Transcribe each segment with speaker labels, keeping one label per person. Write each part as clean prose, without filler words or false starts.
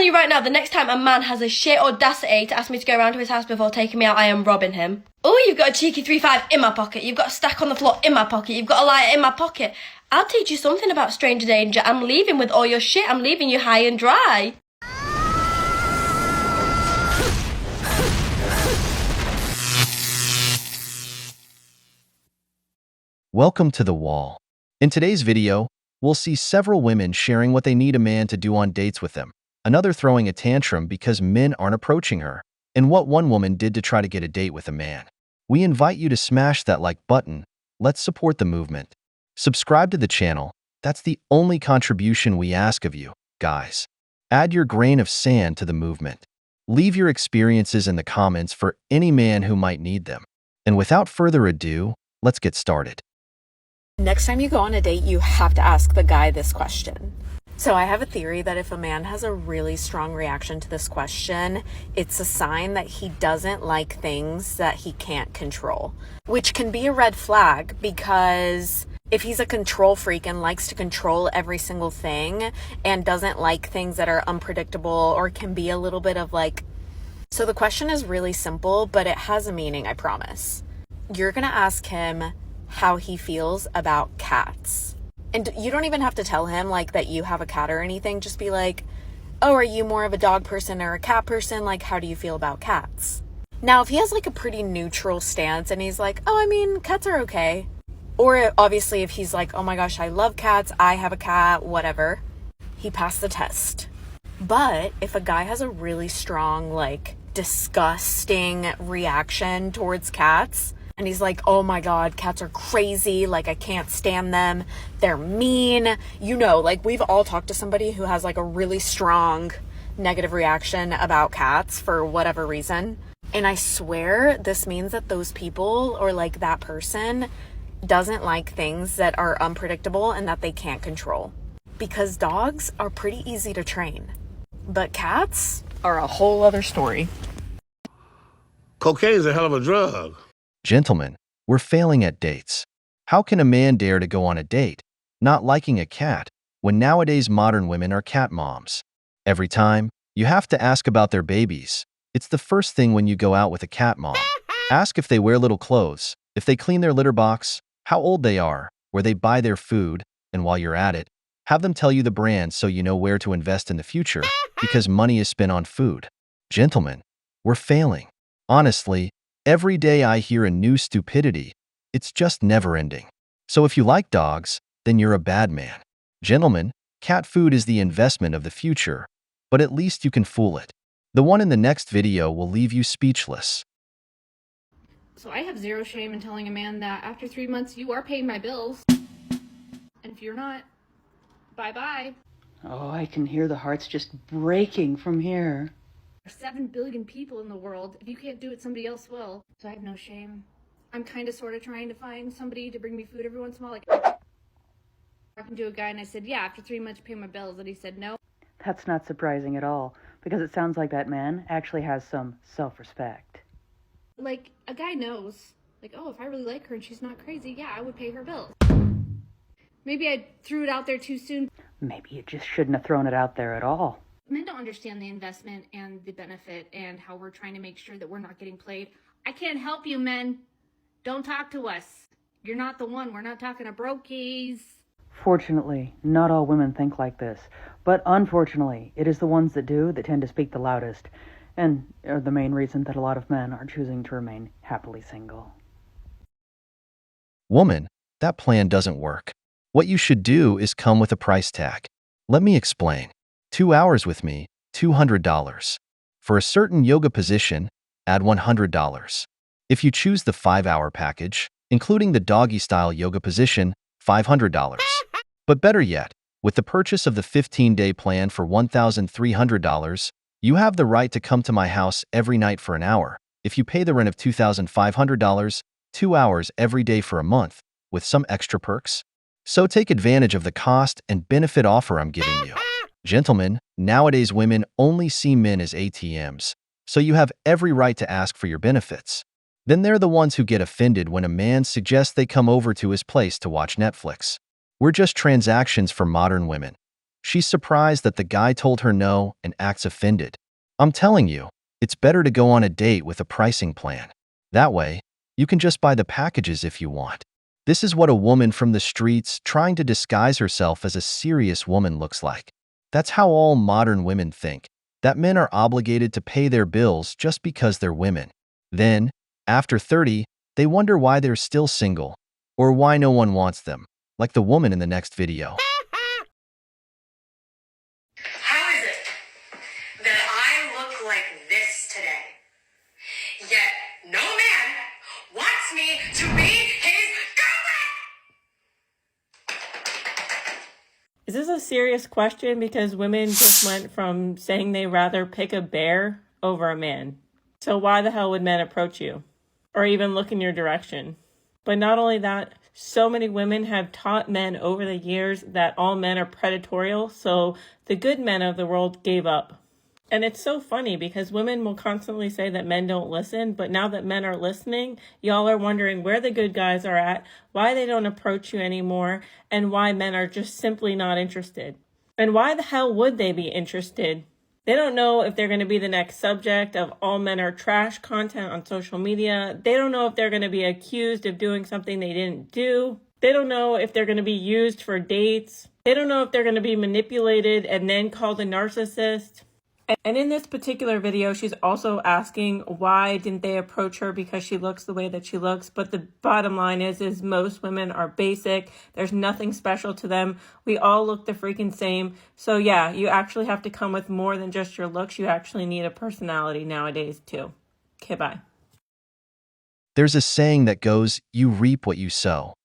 Speaker 1: you right now, the next time a man has a shit audacity to ask me to go around to his house before taking me out, I am robbing him. Oh, you've got a cheeky 3-5 in my pocket. You've got a stack on the floor in my pocket. You've got a lighter in my pocket. I'll teach you something about stranger danger. I'm leaving with all your shit. I'm leaving you high and dry.
Speaker 2: Welcome to The Wall. In today's video, we'll see several women sharing what they need a man to do on dates with them, another throwing a tantrum because men aren't approaching her, and what one woman did to try to get a date with a man. We invite you to smash that like button. Let's support the movement. Subscribe to the channel. That's the only contribution we ask of you, guys. Add your grain of sand to the movement. Leave your experiences in the comments for any man who might need them. And without further ado, let's get started.
Speaker 3: Next time you go on a date, you have to ask the guy this question. So I have a theory that if a man has a really strong reaction to this question, it's a sign that he doesn't like things that he can't control, which can be a red flag because if he's a control freak and likes to control every single thing and doesn't like things that are unpredictable or can be a little bit of like... So the question is really simple, but it has a meaning, I promise. You're gonna ask him how he feels about cats. And you don't even have to tell him like that you have a cat or anything. Just be like, oh, are you more of a dog person or a cat person? Like, how do you feel about cats? Now, if he has like a pretty neutral stance and he's like, oh, I mean, cats are okay. Or obviously if he's like, oh my gosh, I love cats, I have a cat, whatever, he passed the test. But if a guy has a really strong, like, disgusting reaction towards cats, and he's like, oh my God, cats are crazy. Like, I can't stand them. They're mean. You know, like, we've all talked to somebody who has like a really strong negative reaction about cats for whatever reason. And I swear this means that those people or like that person doesn't like things that are unpredictable and that they can't control. Because dogs are pretty easy to train. But cats are a whole other story.
Speaker 4: Cocaine is a hell of a drug.
Speaker 2: Gentlemen, we're failing at dates. How can a man dare to go on a date, not liking a cat, when nowadays modern women are cat moms? Every time, you have to ask about their babies. It's the first thing when you go out with a cat mom. Ask if they wear little clothes, if they clean their litter box, how old they are, where they buy their food, and while you're at it, have them tell you the brand so you know where to invest in the future, because money is spent on food. Gentlemen, we're failing. Honestly, every day I hear a new stupidity. It's just never-ending. So if you like dogs, then you're a bad man. Gentlemen, cat food is the investment of the future, but at least you can fool it. The one in the next video will leave you speechless.
Speaker 5: So I have zero shame in telling a man that after 3 months you are paying my bills. And if you're not, bye-bye.
Speaker 6: Oh, I can hear the hearts just breaking from here.
Speaker 5: There's 7 billion people in the world. If you can't do it, somebody else will. So I have no shame. I'm kind of sort of trying to find somebody to bring me food every once in a while. Like, talking to a guy and I said, yeah, after 3 months you pay my bills. And he said, no.
Speaker 6: That's not surprising at all, because it sounds like that man actually has some self-respect.
Speaker 5: Like, a guy knows. Like, oh, if I really like her and she's not crazy, yeah, I would pay her bills. Maybe I threw it out there too soon.
Speaker 6: Maybe you just shouldn't have thrown it out there at all.
Speaker 5: Men don't understand the investment and the benefit and how we're trying to make sure that we're not getting played. I can't help you, men. Don't talk to us. You're not the one. We're not talking to brokies.
Speaker 6: Fortunately, not all women think like this. But unfortunately, it is the ones that do that tend to speak the loudest, and are the main reason that a lot of men are choosing to remain happily single.
Speaker 2: Woman, that plan doesn't work. What you should do is come with a price tag. Let me explain. 2 hours with me, $200. For a certain yoga position, add $100. If you choose the 5-hour package, including the doggy-style yoga position, $500. But better yet, with the purchase of the 15-day plan for $1,300, you have the right to come to my house every night for an hour. If you pay the rent of $2,500, 2 hours every day for a month, with some extra perks. So take advantage of the cost and benefit offer I'm giving you. Gentlemen, nowadays women only see men as ATMs, so you have every right to ask for your benefits. Then they're the ones who get offended when a man suggests they come over to his place to watch Netflix. We're just transactions for modern women. She's surprised that the guy told her no and acts offended. I'm telling you, it's better to go on a date with a pricing plan. That way, you can just buy the packages if you want. This is what a woman from the streets trying to disguise herself as a serious woman looks like. That's how all modern women think, that men are obligated to pay their bills just because they're women. Then, after 30, they wonder why they're still single, or why no one wants them, like the woman in the next video.
Speaker 7: How is it that I look like this today, yet no man wants me to be his girlfriend?
Speaker 8: Is this a serious question? Because women just went from saying they rather pick a bear over a man. So why the hell would men approach you? Or even look in your direction? But not only that, so many women have taught men over the years that all men are predatorial, so the good men of the world gave up. And it's so funny because women will constantly say that men don't listen, but now that men are listening, y'all are wondering where the good guys are at, why they don't approach you anymore, and why men are just simply not interested. And why the hell would they be interested? They don't know if they're going to be the next subject of all men are trash content on social media. They don't know if they're going to be accused of doing something they didn't do. They don't know if they're going to be used for dates. They don't know if they're going to be manipulated and then called a narcissist. And in this particular video, she's also asking why didn't they approach her because she looks the way that she looks. But the bottom line is most women are basic. There's nothing special to them. We all look the freaking same. So yeah, you actually have to come with more than just your looks. You actually need a personality nowadays too. Okay, bye.
Speaker 2: There's a saying that goes, you reap what you sow.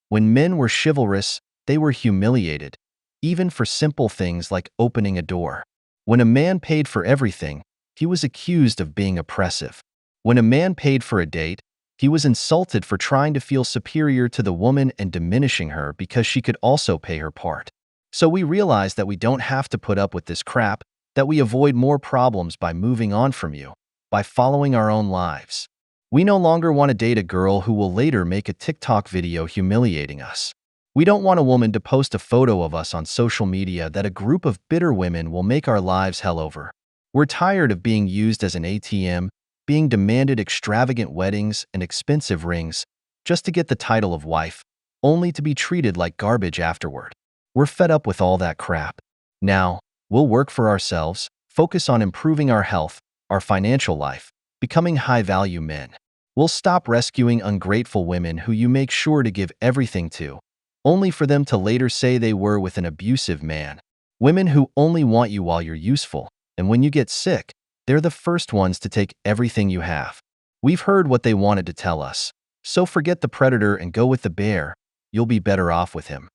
Speaker 2: When men were chivalrous, they were humiliated, even for simple things like opening a door. When a man paid for everything, he was accused of being oppressive. When a man paid for a date, he was insulted for trying to feel superior to the woman and diminishing her because she could also pay her part. So we realized that we don't have to put up with this crap, that we avoid more problems by moving on from you, by following our own lives. We no longer want to date a girl who will later make a TikTok video humiliating us. We don't want a woman to post a photo of us on social media that a group of bitter women will make our lives hell over. We're tired of being used as an ATM, being demanded extravagant weddings and expensive rings just to get the title of wife, only to be treated like garbage afterward. We're fed up with all that crap. Now, we'll work for ourselves, focus on improving our health, our financial life, becoming high-value men. We'll stop rescuing ungrateful women who you make sure to give everything to, only for them to later say they were with an abusive man. Women who only want you while you're useful, and when you get sick, they're the first ones to take everything you have. We've heard what they wanted to tell us, so forget the predator and go with the bear. You'll be better off with him.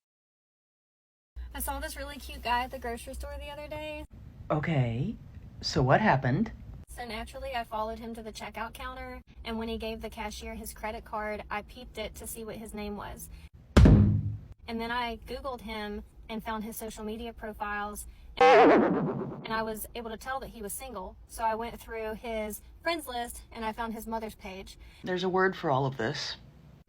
Speaker 9: I saw this really cute guy at the grocery store the other day.
Speaker 6: Okay, so what happened?
Speaker 9: So naturally, I followed him to the checkout counter, and when he gave the cashier his credit card, I peeped it to see what his name was. And then I Googled him and found his social media profiles, and I was able to tell that he was single. So I went through his friends list and I found his mother's page.
Speaker 6: There's a word for all of this.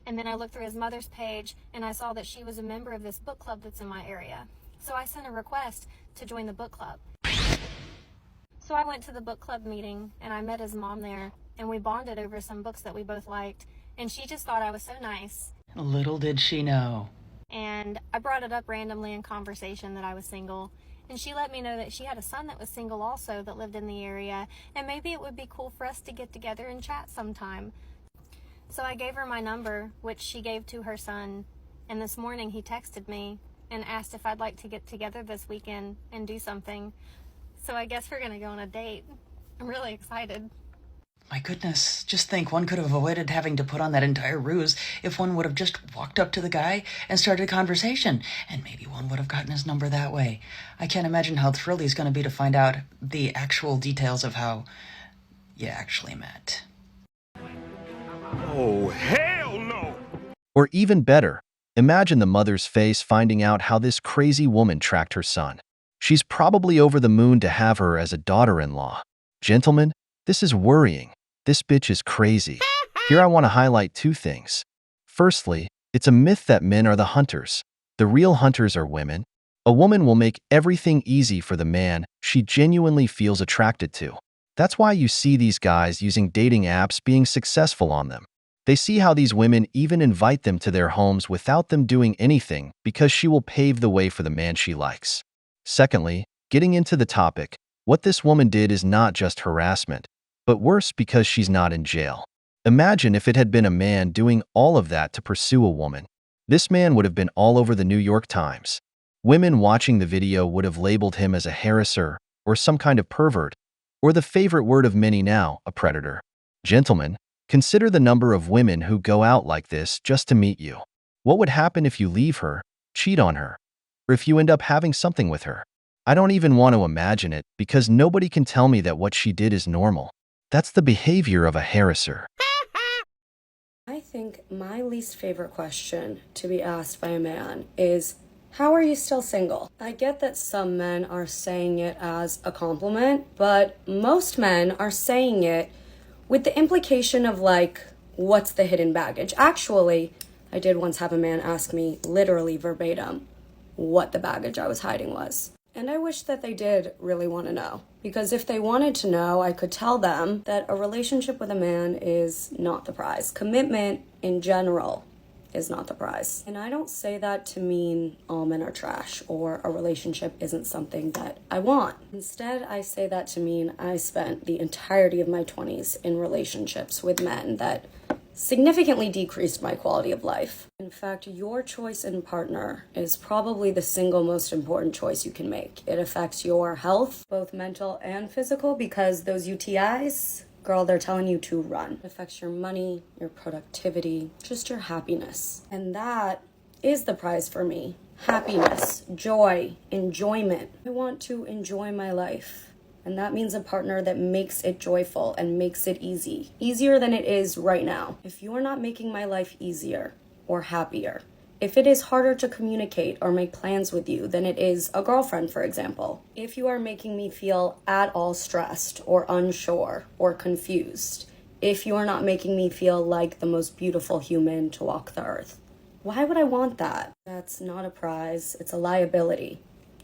Speaker 9: And then I looked through his mother's page and I saw that she was a member of this book club that's in my area. So I sent a request to join the book club. So I went to the book club meeting and I met his mom there, and we bonded over some books that we both liked. And she just thought I was so nice.
Speaker 6: Little did she know.
Speaker 9: And I brought it up randomly in conversation that I was single. And she let me know that she had a son that was single also that lived in the area. And maybe it would be cool for us to get together and chat sometime. So I gave her my number, which she gave to her son. And this morning he texted me and asked if I'd like to get together this weekend and do something. So I guess we're going to go on a date. I'm really excited.
Speaker 6: My goodness, just think one could have avoided having to put on that entire ruse if one would have just walked up to the guy and started a conversation, and maybe one would have gotten his number that way. I can't imagine how thrilled he's going to be to find out the actual details of how you actually met.
Speaker 4: Oh, hell no!
Speaker 2: Or even better, imagine the mother's face finding out how this crazy woman tracked her son. She's probably over the moon to have her as a daughter-in-law. Gentlemen, this is worrying. This bitch is crazy. Here I want to highlight two things. Firstly, it's a myth that men are the hunters. The real hunters are women. A woman will make everything easy for the man she genuinely feels attracted to. That's why you see these guys using dating apps being successful on them. They see how these women even invite them to their homes without them doing anything because she will pave the way for the man she likes. Secondly, getting into the topic, what this woman did is not just harassment, but worse because she's not in jail. Imagine if it had been a man doing all of that to pursue a woman. This man would have been all over the New York Times. Women watching the video would have labeled him as a harasser or some kind of pervert, or the favorite word of many now, a predator. Gentlemen, consider the number of women who go out like this just to meet you. What would happen if you leave her, cheat on her, or if you end up having something with her? I don't even want to imagine it because nobody can tell me that what she did is normal. That's the behavior of a harasser.
Speaker 10: I think my least favorite question to be asked by a man is, how are you still single? I get that some men are saying it as a compliment, but most men are saying it with the implication of like, what's the hidden baggage? Actually, I did once have a man ask me literally verbatim what the baggage I was hiding was. And I wish that they did really want to know. Because if they wanted to know, I could tell them that a relationship with a man is not the prize. Commitment in general is not the prize. And I don't say that to mean all men are trash or a relationship isn't something that I want. Instead, I say that to mean I spent the entirety of my 20s in relationships with men that significantly decreased my quality of life. In fact, your choice in partner is probably the single most important choice you can make. It affects your health, both mental and physical, because those UTIs, girl, they're telling you to run. It affects your money, your productivity, just your happiness. And that is the prize for me. Happiness, joy, enjoyment. I want to enjoy my life. And that means a partner that makes it joyful and makes it easy. Easier than it is right now. If you're not making my life easier or happier, if it is harder to communicate or make plans with you than it is a girlfriend, for example, if you are making me feel at all stressed or unsure or confused, if you are not making me feel like the most beautiful human to walk the earth, why would I want that? That's not a prize, it's a liability.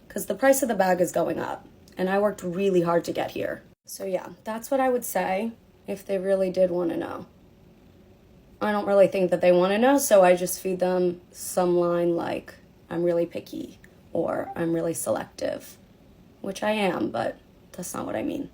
Speaker 10: Because the price of the bag is going up. And I worked really hard to get here. So yeah, that's what I would say if they really did want to know. I don't really think that they want to know, so I just feed them some line like, I'm really picky, or I'm really selective. Which I am, but that's not what I mean.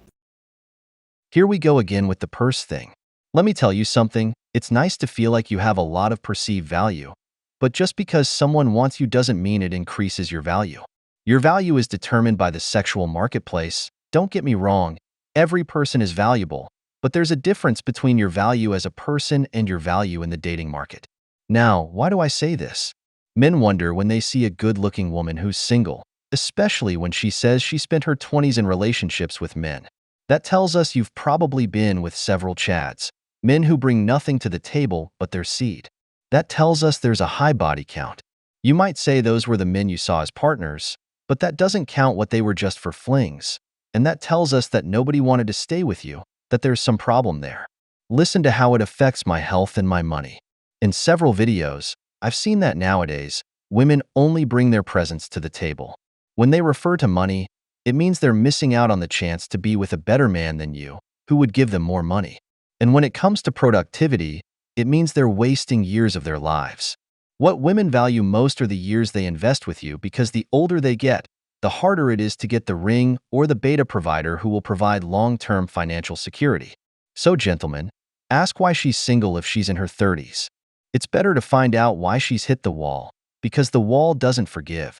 Speaker 2: Here we go again with the purse thing. Let me tell you something, it's nice to feel like you have a lot of perceived value, but just because someone wants you doesn't mean it increases your value. Your value is determined by the sexual marketplace. Don't get me wrong, every person is valuable, but there's a difference between your value as a person and your value in the dating market. Now, why do I say this? Men wonder when they see a good-looking woman who's single, especially when she says she spent her 20s in relationships with men. That tells us you've probably been with several chads, men who bring nothing to the table but their seed. That tells us there's a high body count. You might say those were the men you saw as partners, but that doesn't count what they were just for flings. And that tells us that nobody wanted to stay with you, that there's some problem there. Listen to how it affects my health and my money. In several videos, I've seen that nowadays, women only bring their presence to the table. When they refer to money, it means they're missing out on the chance to be with a better man than you, who would give them more money. And when it comes to productivity, it means they're wasting years of their lives. What women value most are the years they invest with you because the older they get, the harder it is to get the ring or the beta provider who will provide long-term financial security. So gentlemen, ask why she's single if she's in her 30s. It's better to find out why she's hit the wall, because the wall doesn't forgive.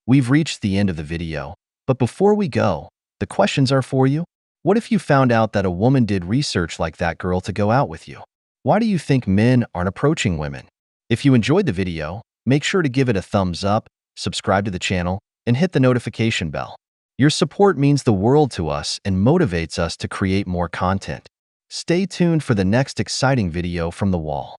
Speaker 2: We've reached the end of the video, but before we go, the questions are for you. What if you found out that a woman did research like that girl to go out with you? Why do you think men aren't approaching women? If you enjoyed the video, make sure to give it a thumbs up, subscribe to the channel, and hit the notification bell. Your support means the world to us and motivates us to create more content. Stay tuned for the next exciting video from the wall.